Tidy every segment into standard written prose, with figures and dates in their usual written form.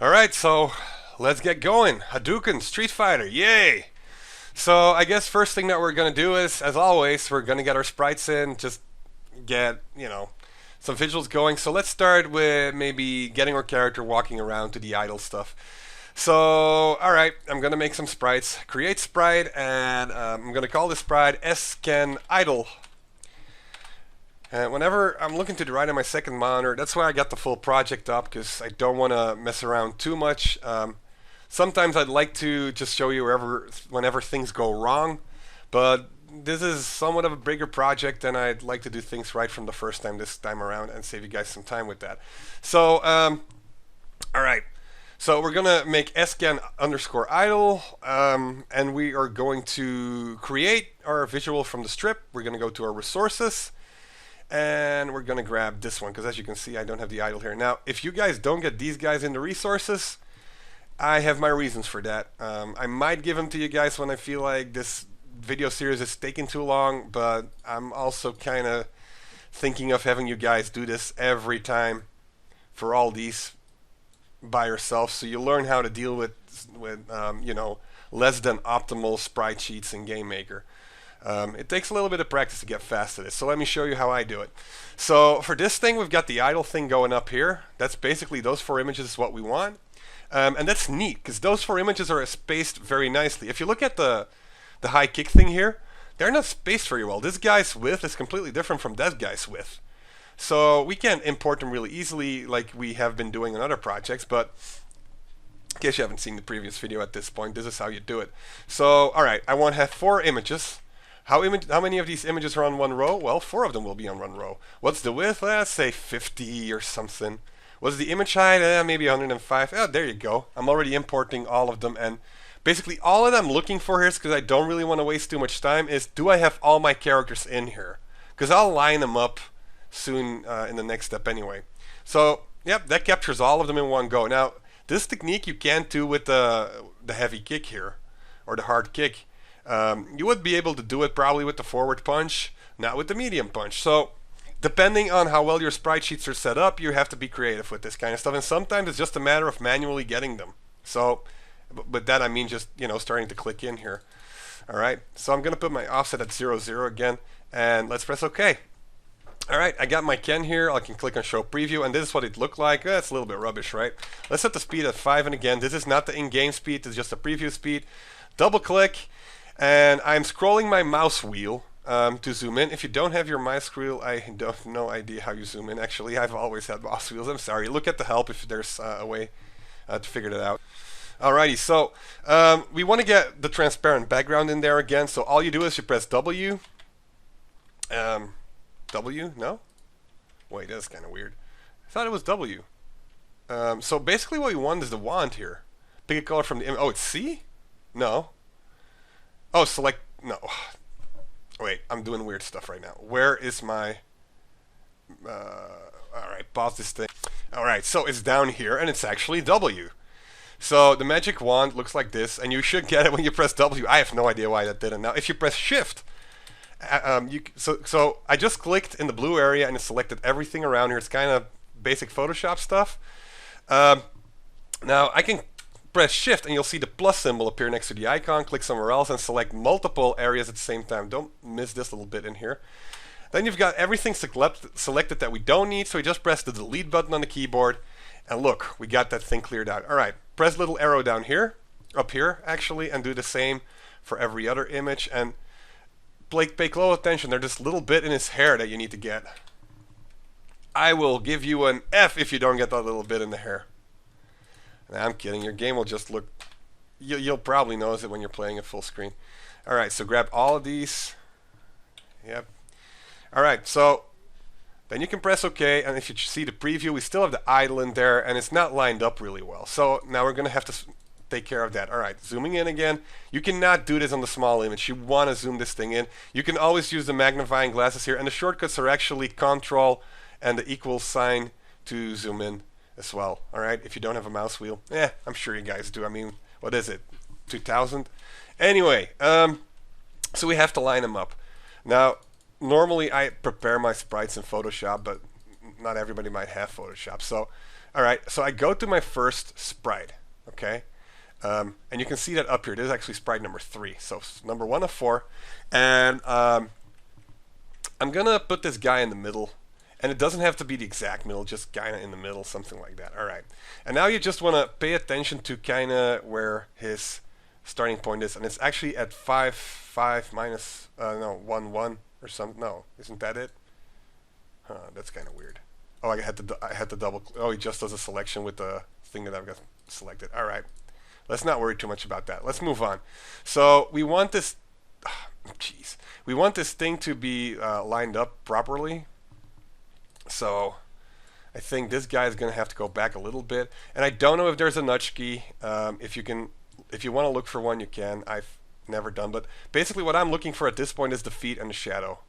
Alright, so let's get going. Hadouken, Street Fighter, yay! So I guess first thing that we're gonna do is, as always, we're gonna get our sprites in, just get, some visuals going. So let's start with maybe getting our character walking around to the idle stuff. So, alright, I'm gonna make some sprites. Create sprite, and I'm gonna call this sprite scan idle. And whenever I'm looking to the right on my second monitor, that's why I got the full project up, because I don't want to mess around too much. Sometimes I'd like to just show you whenever things go wrong, but this is somewhat of a bigger project, and I'd like to do things right from the first time this time around and save you guys some time with that. So, alright. So we're gonna make scan underscore idle, and we are going to create our visual from the strip. We're gonna go to our resources, and we're gonna grab this one, because as you can see I don't have the idle here. Now if you guys don't get these guys in the resources, I have my reasons for that. I might give them to you guys when I feel like this video series is taking too long, but I'm also kind of thinking of having you guys do this every time for all these by yourself, so you learn how to deal with less than optimal sprite sheets in Game Maker. It takes a little bit of practice to get fast at it, so let me show you how I do it. So for this thing, we've got the idle thing going up here. That's basically those 4 images is what we want. And that's neat, because those 4 images are spaced very nicely. If you look at the high kick thing here, they're not spaced very well. This guy's width is completely different from that guy's width. So we can import them really easily like we have been doing in other projects, but in case you haven't seen the previous video at this point, this is how you do it. So, alright, I want to have 4 images. How many of these images are on one row? Well, 4 of them will be on one row. What's the width? Let's say 50 or something. What's the image height? Maybe 105. Oh, there you go. I'm already importing all of them, and basically all that I'm looking for here is, because I don't really want to waste too much time, is do I have all my characters in here? Because I'll line them up soon in the next step anyway. So, yep, that captures all of them in one go. Now, this technique you can't do with the heavy kick here, or the hard kick. You would be able to do it probably with the forward punch, not with the medium punch. So depending on how well your sprite sheets are set up, you have to be creative with this kind of stuff, and sometimes it's just a matter of manually getting them. So with that I mean just starting to click in here. Alright, so I'm gonna put my offset at 0, 0 again, and let's press OK. Alright, I got my Ken here. I can click on show preview, and this is what it looked like. That's a little bit rubbish, right? Let's set the speed at 5, and again, this is not the in-game speed, this is just the preview speed. Double click, and I'm scrolling my mouse wheel to zoom in. If you don't have your mouse wheel, I have no idea how you zoom in. Actually, I've always had mouse wheels. I'm sorry. Look at the help if there's a way to figure that out. Alrighty, so we want to get the transparent background in there again. So all you do is you press W. W? No? Wait, that's kind of weird. I thought it was W. So basically what we want is the wand here. Pick a color from the image. Oh, it's C? No. Oh, select... No. Wait, I'm doing weird stuff right now. Where is my... Alright, pause this thing. Alright, so it's down here, and it's actually W. So the magic wand looks like this, and you should get it when you press W. I have no idea why that didn't. Now, if you press Shift... So I just clicked in the blue area, and it selected everything around here. It's kind of basic Photoshop stuff. Now, I can... press Shift and you'll see the plus symbol appear next to the icon. Click somewhere else and select multiple areas at the same time. Don't miss this little bit in here. Then you've got everything selected that we don't need, so we just press the delete button on the keyboard, and look, we got that thing cleared out. Alright, press little arrow down here, up here actually, and do the same for every other image, and pay close attention. There's this little bit in his hair that you need to get. I will give you an F if you don't get that little bit in the hair. Nah, I'm kidding. Your game will just look... You'll probably notice it when you're playing it full screen. Alright, so grab all of these. Yep. Alright, so then you can press OK, and if you see the preview, we still have the idle in there, and it's not lined up really well. So now we're going to have to take care of that. Alright, zooming in again. You cannot do this on the small image. You want to zoom this thing in. You can always use the magnifying glasses here, and the shortcuts are actually Control and the equal sign to zoom in as well. Alright, if you don't have a mouse wheel. I'm sure you guys do. I mean, what is it? 2000? Anyway, so we have to line them up. Now, normally I prepare my sprites in Photoshop, but not everybody might have Photoshop. So All right, so I go to my first sprite, okay? And you can see that up here. This is actually sprite number 3. So number 1 of 4. And I'm going to put this guy in the middle. And it doesn't have to be the exact middle, just kind of in the middle, something like that. All right. And now you just want to pay attention to kind of where his starting point is. And it's actually at 5, 5 minus, no, 1, 1 or something. No, isn't that it? Huh, that's kind of weird. Oh, I had to double. Oh, he just does a selection with the thing that I've got selected. All right. Let's not worry too much about that. Let's move on. So we want this, jeez, we want this thing to be lined up properly. So I think this guy is going to have to go back a little bit. And I don't know if there's a nudge key. If you want to look for one, you can. I've never done, but basically what I'm looking for at this point is the feet and the shadow.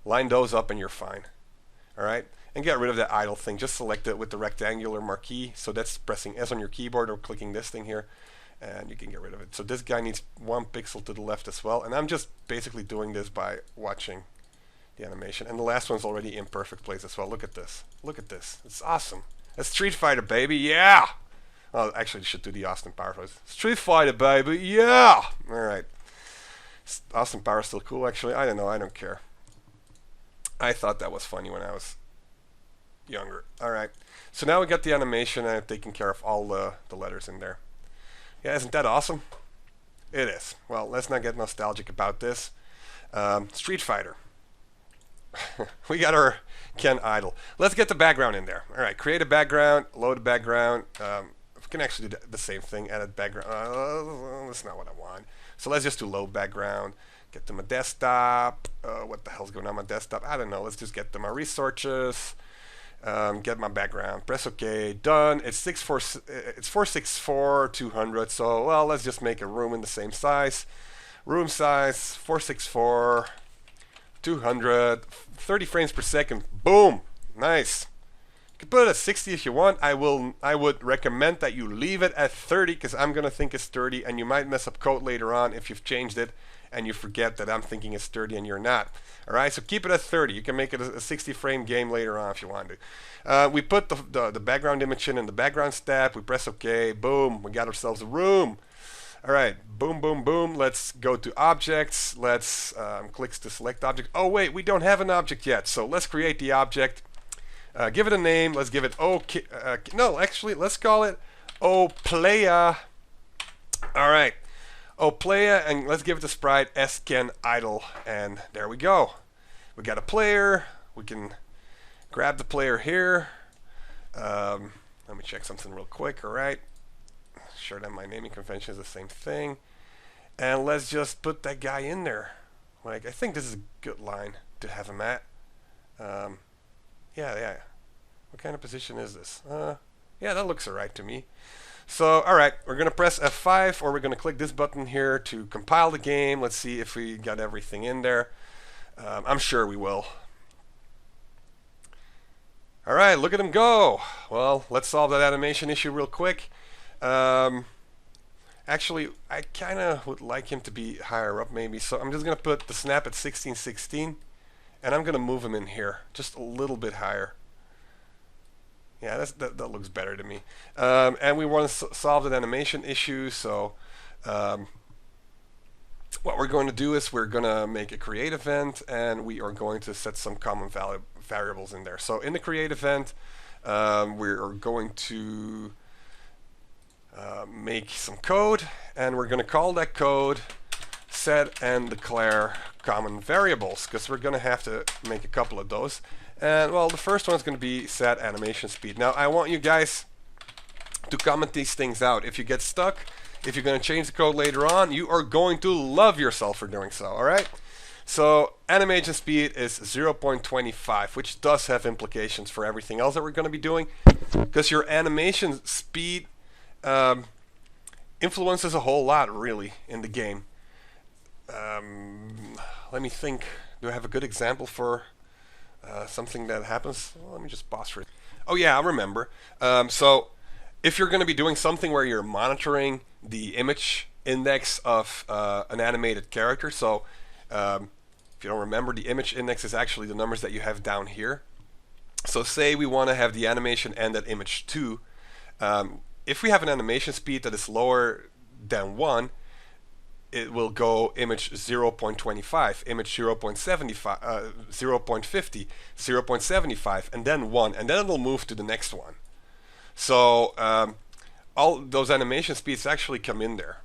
Line those up and you're fine. All right. And get rid of that idle thing. Just select it with the rectangular marquee. So that's pressing S on your keyboard or clicking this thing here. And you can get rid of it. So this guy needs 1 pixel to the left as well. And I'm just basically doing this by watching the animation. And the last one's already in perfect place as well. Look at this. Look at this. It's awesome. That's Street Fighter, baby. Yeah! Oh, actually, you should do the Austin Power voice. Street Fighter, baby. Yeah! Alright. Austin Power's still cool, actually. I don't know. I don't care. I thought that was funny when I was younger. Alright. So now we got the animation and I've taken care of all the letters in there. Yeah, isn't that awesome? It is. Well, let's not get nostalgic about this. Street Fighter. We got our Ken idle. Let's get the background in there. All right, create a background, load a background. We can actually do the same thing, edit background. That's not what I want. So let's just do load background. Get to my desktop. What the hell's going on my desktop? I don't know. Let's just get to my resources. Get my background. Press OK. Done. It's 464 200. So well, let's just make a room in the same size. Room size 464 200. 30 frames per second. Boom. Nice. You can put it at 60 if you want. I would recommend that you leave it at 30 because I'm gonna think it's 30, and you might mess up code later on if you've changed it and you forget that I'm thinking it's 30 and you're not. Alright, so keep it at 30. You can make it a 60 frame game later on if you want to. We put the background image in the background step. We press OK. Boom. We got ourselves a room. Alright, boom, boom, boom. Let's go to objects. Let's click to select object. Oh wait, we don't have an object yet. So let's create the object. Give it a name. Let's give it OK. No, actually, let's call it Oplaya. Alright. Oplaya, and let's give it the sprite scan idle, and there we go. We got a player. We can grab the player here. Let me check something real quick. All right, sure that my naming convention is the same thing, and let's just put that guy in there. Like, I think this is a good line to have him at. Yeah. What kind of position is this? Yeah, that looks alright to me. So, alright, we're going to press F5, or we're going to click this button here to compile the game. Let's see if we got everything in there. I'm sure we will. Alright, look at him go. Well, let's solve that animation issue real quick. Actually, I kind of would like him to be higher up maybe. So I'm just going to put the snap at 1616, and I'm going to move him in here just a little bit higher. Yeah, that looks better to me. And we want to solve that animation issue. So what we're going to do is we're going to make a create event, and we are going to set some common variables in there. So in the create event, we're going to make some code, and we're going to call that code set and declare common variables, because we're going to have to make a couple of those. And well, the first one's going to be set animation speed. Now I want you guys to comment these things out. If you get stuck, if you're going to change the code later on, you are going to love yourself for doing so. Alright, so animation speed is 0.25, which does have implications for everything else that we're going to be doing, because your animation speed influences a whole lot really in the game. Let me think. Do I have a good example for something that happens? Well, let me just pause for it. Oh yeah, I remember. So if you're going to be doing something where you're monitoring the image index of an animated character, so if you don't remember, the image index is actually the numbers that you have down here. So say we want to have the animation end at image 2, If we have an animation speed that is lower than 1, it will go image 0.25, image 0.75, 0.50, 0.75, and then 1, and then it'll move to the next one. So all those animation speeds actually come in there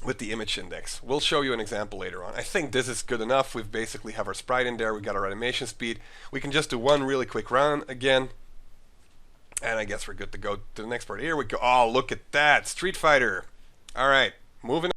with the image index. We'll show you an example later on. I think this is good enough. We've basically have our sprite in there. We got our animation speed. We can just do one really quick run again. And I guess we're good to go to the next part. Here we go. Oh, look at that. Street Fighter. All right. Moving on.